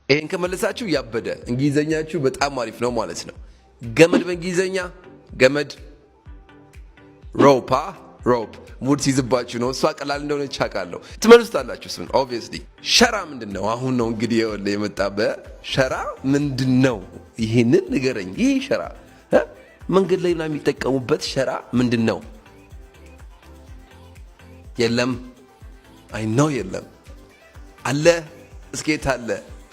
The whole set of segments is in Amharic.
ይሄን ከመለሳችሁ ያበደ እንግሊዘኛችሁ በጣም አሪፍ ነው ማለት ነው። ገመድ በእንግሊዘኛ ገመድ ሮፓ ሮፕ ሙድ ሲይዝባችሁ ነው። እሷ ቀላል እንደሆነች አውቃለሁ። ትመልሱታላችሁ እሱን ኦብቪየስሊ። ሸራ ምንድነው? አሁን ነው እንግዲህ የመጣ በሸራ ምንድነው? ይሄንን ንገረኝ። ይሄ ሸራ መንገድ ላይ ምናምን የሚጠቀሙበት ሸራ ምንድነው? የለም አይ ኖ የለም አለ። እስኬት አለ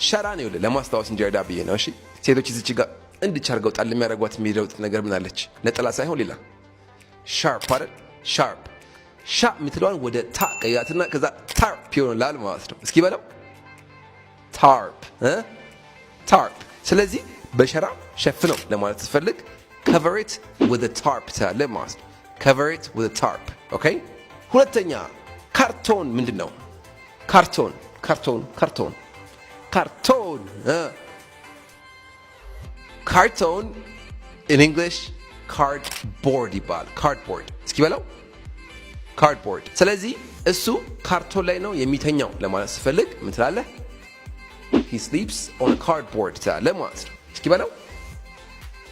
ሸራ ነው ይኸውልህ፣ ለማስታወስ እንዲረዳ ብዬ ነው። እሺ ሴቶች እዚች ጋር እንድቻርገው ጣል የሚያደርጓት የሚደውጥ ነገር ምን አለች? ነጠላ ሳይሆን ሌላ ሻርፕ አይደል? ሻርፕ ሻ የምትለዋን ወደ ታ ቀያትና ከዛ ታርፕ ይሆናል ማለት ነው። እስኪ በለው ታርፕ ታርፕ። ስለዚህ በሸራ ሸፍነው ለማለት ስትፈልግ cover it with a tarp ትላለህ ማለት ነው። cover it with a tarp ኦኬ። ሁለተኛ ካርቶን ምንድን ነው? ካርቶን ካርቶን ካርቶን ካርቶን ካርቶን in English cardboard ይባላል። cardboard እስኪ በለው cardboard። ስለዚህ እሱ ካርቶን ላይ ነው የሚተኛው ለማለት ስትፈልግ ምን ትላለህ? he sleeps on a cardboard ትላለህ ማለት ነው። እስኪ በለው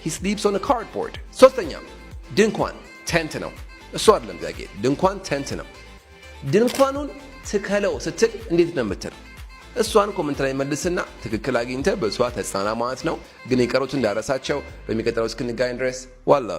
he sleeps on a cardboard። ሶስተኛ ድንኳን ቴንት ነው። እሱ አይደለም ጥያቄ፣ ድንኳን ቴንት ነው። ድንኳኑን ትከለው ስትል እንዴት ነው የምትለው? እሷን ኮሜንት ላይ መልስና ትክክል አግኝተህ በእሷ ተጽናና ማለት ነው። ግን የቀሩት እንዳረሳቸው በሚቀጥለው እስክንገናኝ ድረስ ዋን ላቭ